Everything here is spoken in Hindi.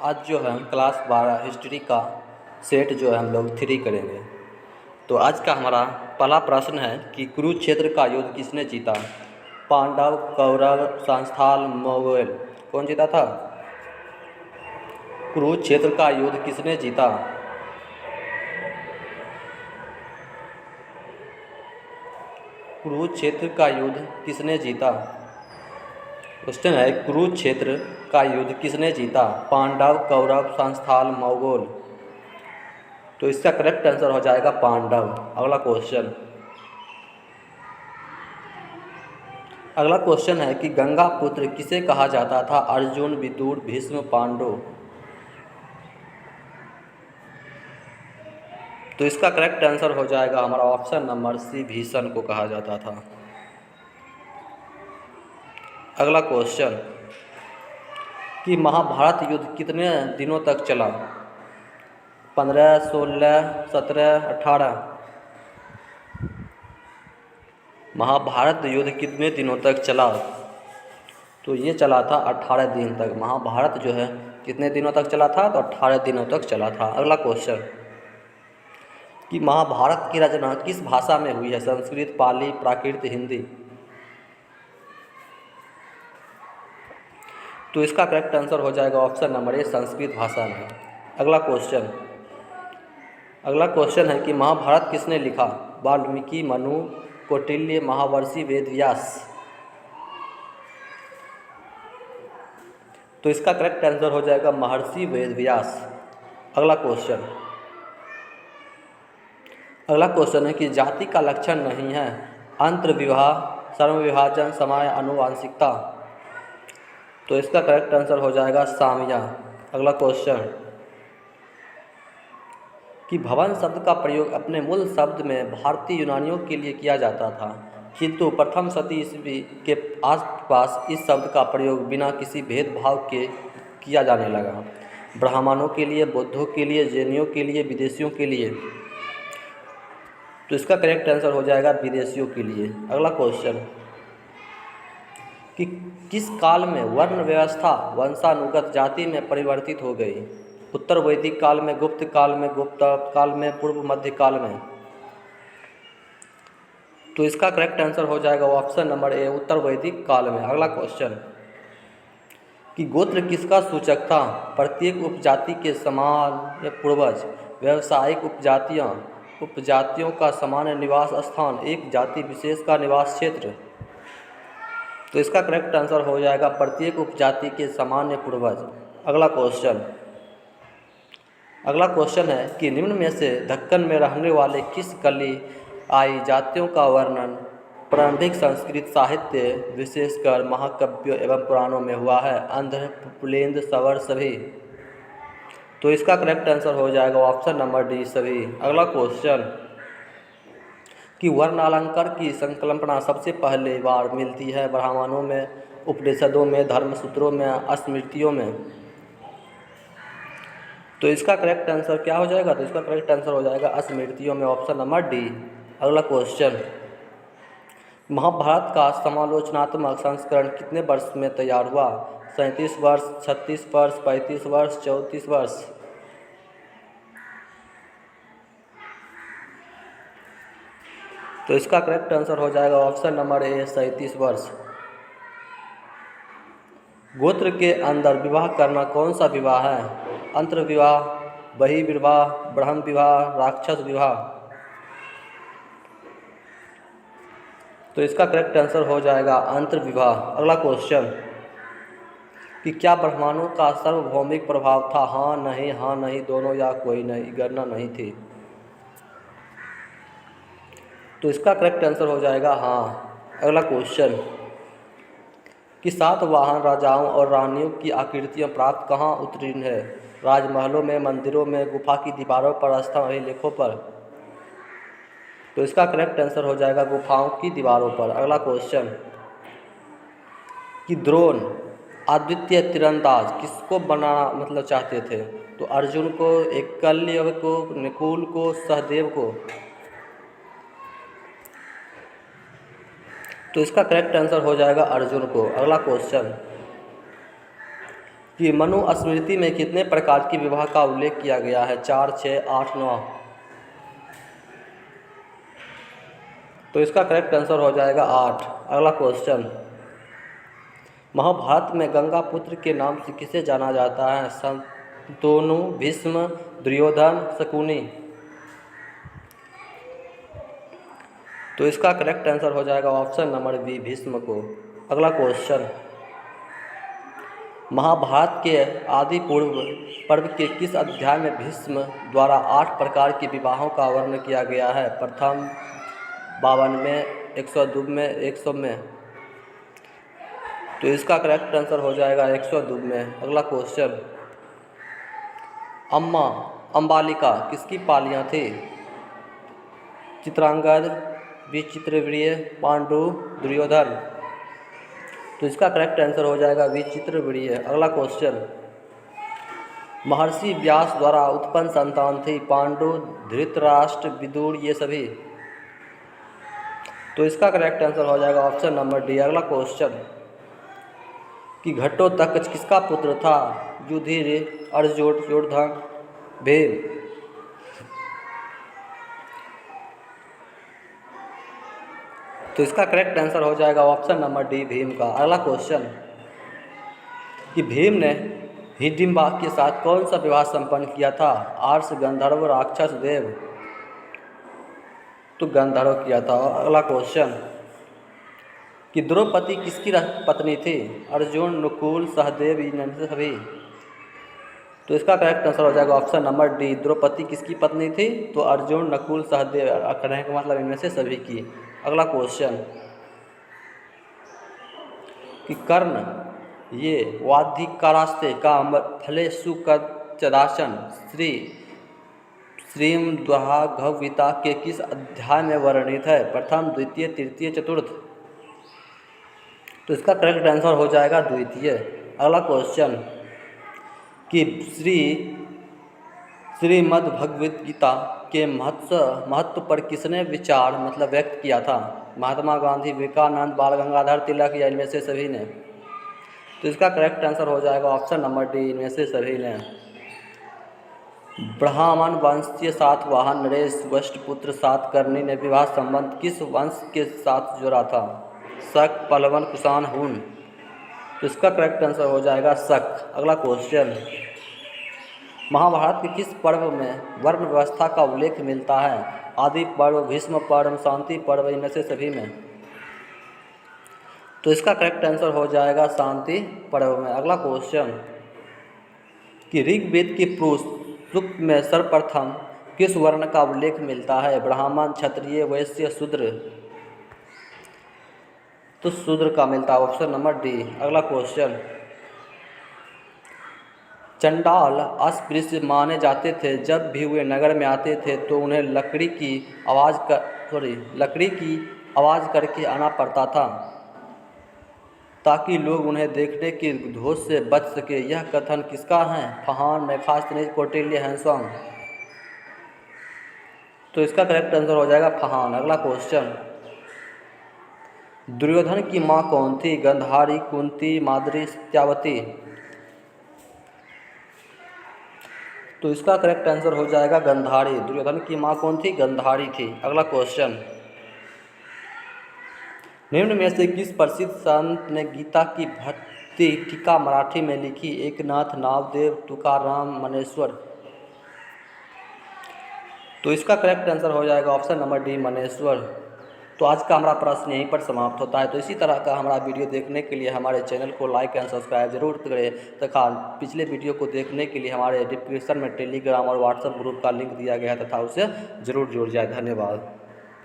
आज जो है हम क्लास 12 हिस्ट्री का सेट जो है हम लोग 3 करेंगे। तो आज का हमारा पहला प्रश्न है कि कुरुक्षेत्र का युद्ध किसने जीता? पांडव, कौरव, संस्थाल, मोगल। कौन जीता था? कुरुक्षेत्र का युद्ध किसने जीता? कुरुक्षेत्र का युद्ध किसने जीता? क्वेश्चन है कुरुक्षेत्र का युद्ध किसने जीता? पांडव, कौरव, संस्थाल, मोगल। तो इसका करेक्ट आंसर हो जाएगा पांडव। अगला क्वेश्चन है कि गंगा पुत्र किसे कहा जाता था? अर्जुन, विदुर, भीष्म, पांडु। तो इसका करेक्ट आंसर हो जाएगा हमारा ऑप्शन नंबर सी, भीषण को कहा जाता था। अगला क्वेश्चन कि महाभारत युद्ध कितने दिनों तक चला? 15, 16, 17, 18। महाभारत युद्ध कितने दिनों तक चला? तो ये चला था 18 दिन तक। महाभारत जो है कितने दिनों तक चला था? तो 18 दिनों तक चला था। अगला क्वेश्चन कि महाभारत की रचना किस भाषा में हुई है? संस्कृत, पाली, प्राकृत, हिंदी। तो इसका करेक्ट आंसर हो जाएगा ऑप्शन नंबर ए, संस्कृत भाषा में। अगला क्वेश्चन है कि महाभारत किसने लिखा? वाल्मीकि, मनु, कौटिल्य, महावर्षि, वेदव्यास। तो इसका करेक्ट आंसर हो जाएगा महर्षि वेदव्यास। अगला क्वेश्चन है कि जाति का लक्षण नहीं है? अंतर्विवाह, सर्वविभाजन, समय, आनुवांशिकता। तो इसका करेक्ट आंसर हो जाएगा सामिया। अगला क्वेश्चन कि भवन शब्द का प्रयोग अपने मूल शब्द में भारतीय यूनानियों के लिए किया जाता था, किंतु प्रथम शती ईस्वी के आसपास इस शब्द का प्रयोग बिना किसी भेदभाव के किया जाने लगा। ब्राह्मणों के लिए, बौद्धों के लिए, जैनियों के लिए, विदेशियों के लिए। तो इसका करेक्ट आंसर हो जाएगा विदेशियों के लिए। अगला क्वेश्चन कि किस काल में वर्ण व्यवस्था वंशानुगत जाति में परिवर्तित हो गई? उत्तर वैदिक काल में, गुप्त काल में, गुप्ता काल में, पूर्व मध्य काल में। तो इसका करेक्ट आंसर हो जाएगा ऑप्शन नंबर ए, उत्तर वैदिक काल में। अगला क्वेश्चन कि गोत्र किसका सूचक था? प्रत्येक उपजाति के समान या पूर्वज, व्यावसायिक उपजातियों का सामान्य निवास स्थान, एक जाति विशेष का निवास क्षेत्र। तो इसका करेक्ट आंसर हो जाएगा प्रत्येक उपजाति के सामान्य पूर्वज। अगला क्वेश्चन है कि निम्न में से दक्कन में रहने वाले किस कली आई जातियों का वर्णन प्रारंभिक संस्कृत साहित्य विशेषकर महाकाव्यों एवं पुराणों में हुआ है? अंध्र, पुलेंद, सवर, सभी। तो इसका करेक्ट आंसर हो जाएगा ऑप्शन नंबर डी, सभी। अगला क्वेश्चन कि वर्णालंकार की संकल्पना सबसे पहले बार मिलती है ब्राह्मणों में, उपनिषदों में, धर्मसूत्रों में, स्मृतियों में। तो इसका करेक्ट आंसर क्या हो जाएगा? तो इसका करेक्ट आंसर हो जाएगा स्मृतियों में, ऑप्शन नंबर डी। अगला क्वेश्चन महाभारत का समालोचनात्मक संस्करण कितने वर्ष में तैयार हुआ? 37 वर्ष, 36 वर्ष, 35 वर्ष, 34 वर्ष। तो इसका करेक्ट आंसर हो जाएगा ऑप्शन नंबर ए, 37 वर्ष। गोत्र के अंदर विवाह करना कौन सा विवाह है? अंतर्विवाह, बहिर्विवाह, ब्रह्म विवाह, राक्षस विवाह। तो इसका करेक्ट आंसर हो जाएगा अंतर्विवाह। अगला क्वेश्चन कि क्या ब्राह्मणों का सार्वभौमिक प्रभाव था? हाँ नहीं, दोनों या कोई नहीं, गणना नहीं थी। तो इसका करेक्ट आंसर हो जाएगा हाँ। अगला क्वेश्चन कि सातवाहन राजाओं और रानियों की आकृतियाँ प्राप्त कहाँ उत्तीर्ण है? राजमहलों में, मंदिरों में, गुफा की दीवारों पर, स्थलेखों पर। तो इसका करेक्ट आंसर हो जाएगा गुफाओं की दीवारों पर। अगला क्वेश्चन कि द्रोण अद्वितीय तीरंदाज किसको बनाना चाहते थे? तो अर्जुन को, एकलव्य को, नकुल को, सहदेव को। तो इसका करेक्ट आंसर हो जाएगा अर्जुन को। अगला क्वेश्चन कि मनुस्मृति में कितने प्रकार की विवाह का उल्लेख किया गया है? 4, 6, 8, 9। तो इसका करेक्ट आंसर हो जाएगा 8। अगला क्वेश्चन, महाभारत में गंगा पुत्र के नाम से किसे जाना जाता है? शंतनु, भीष्म, दुर्योधन, शकुनी। तो इसका करेक्ट आंसर हो जाएगा ऑप्शन नंबर बी, भीष्म को। अगला क्वेश्चन, महाभारत के आदि पूर्व पर्व के किस अध्याय में भीष्म द्वारा 8 प्रकार के विवाहों का वर्णन किया गया है? प्रथम, 52 में, 102 में, 100 में। तो इसका करेक्ट आंसर हो जाएगा 102 में। अगला क्वेश्चन, अम्मा अम्बालिका किसकी पालियाँ थी? चित्रांगद, विचित्रवीर्य, पांडु, दुर्योधन। तो इसका करेक्ट आंसर हो जाएगा विचित्रवीर्य। अगला क्वेश्चन, महर्षि व्यास द्वारा उत्पन्न संतान थी? पांडु, धृतराष्ट्र, विदुर, ये सभी। तो इसका करेक्ट आंसर हो जाएगा ऑप्शन नंबर डी। अगला क्वेश्चन, कि घटोत्कच किसका पुत्र था? युधिष्ठिर, अर्जुन, दुर्योधन, भीम। तो इसका करेक्ट आंसर हो जाएगा ऑप्शन नंबर डी, भीम का। अगला क्वेश्चन, कि भीम ने हिडिंबा के साथ कौन सा विवाह संपन्न किया था? आर्ष, गंधर्व, राक्षस, देव। तो गंधर्व किया था। अगला क्वेश्चन, कि द्रौपदी किसकी पत्नी थी? अर्जुन, नकुल, सहदेव, इनमें से सभी। तो इसका करेक्ट आंसर हो जाएगा ऑप्शन नंबर डी, द्रौपदी किसकी पत्नी थी? तो अर्जुन, नकुल, सहदेव, कहने का मतलब इनमें से सभी की। अगला क्वेश्चन, कि कर्ण ये वाधिकारास्ते का फले सुकदासन श्रीमद्भागवता के किस अध्याय में वर्णित है? प्रथम, द्वितीय, तृतीय, चतुर्थ। तो इसका करेक्ट आंसर हो जाएगा द्वितीय। अगला क्वेश्चन, कि श्रीमद्भगवद्गीता के महत्व पर किसने विचार व्यक्त किया था? महात्मा गांधी, विवेकानंद, बाल गंगाधर तिलक, या इनमें से सभी ने। तो इसका करेक्ट आंसर हो जाएगा ऑप्शन नंबर डी, इनमें से सभी ने। ब्राह्मण वंशीय सातवाहन नरेश वशिष्ठपुत्र सातकर्णी ने विवाह संबंध किस वंश के साथ जोड़ा था? शक, पल्लव, कुषाण, हुन। तो इसका करेक्ट आंसर हो जाएगा शक। अगला क्वेश्चन, महाभारत के किस पर्व में वर्ण व्यवस्था का उल्लेख मिलता है? आदि पर्व, भीष्म पर्व, शांति पर्व, इनमें से सभी में। तो इसका करेक्ट आंसर हो जाएगा शांति पर्व में। अगला क्वेश्चन, कि ऋग्वेद के पुरुष सूक्त में सर्वप्रथम किस वर्ण का उल्लेख मिलता है? ब्राह्मण, क्षत्रिय, वैश्य, शूद्र। तो शूद्र का मिलता है, ऑप्शन नंबर डी। अगला क्वेश्चन, चंडाल अस्पृश्य माने जाते थे। जब भी वे नगर में आते थे तो उन्हें लकड़ी की आवाज़ करके आना पड़ता था ताकि लोग उन्हें देखने की धोष से बच सके। यह कथन किसका है? फहान, मेखास्तनीज, कौटिल्य, हैंसवांग। तो इसका करेक्ट आंसर हो जाएगा फहान। अगला क्वेश्चन, दुर्योधन की माँ कौन थी? गंधारी, कुंती, माद्री, सत्यावती। तो इसका करेक्ट आंसर हो जाएगा गंधारी। दुर्योधन की माँ कौन थी? गंधारी थी। अगला क्वेश्चन, निम्न में से किस प्रसिद्ध संत ने गीता की भक्ति टीका मराठी में लिखी? एकनाथ, नामदेव, तुकाराम, मनेश्वर। तो इसका करेक्ट आंसर हो जाएगा ऑप्शन नंबर डी, मनेश्वर। तो आज का हमारा प्रश्न यहीं पर समाप्त होता है। तो इसी तरह का हमारा वीडियो देखने के लिए हमारे चैनल को लाइक एंड सब्सक्राइब जरूर करें तथा पिछले वीडियो को देखने के लिए हमारे डिस्क्रिप्शन में टेलीग्राम और व्हाट्सएप ग्रुप का लिंक दिया गया है तथा उसे जरूर जुड़ जाए। धन्यवाद।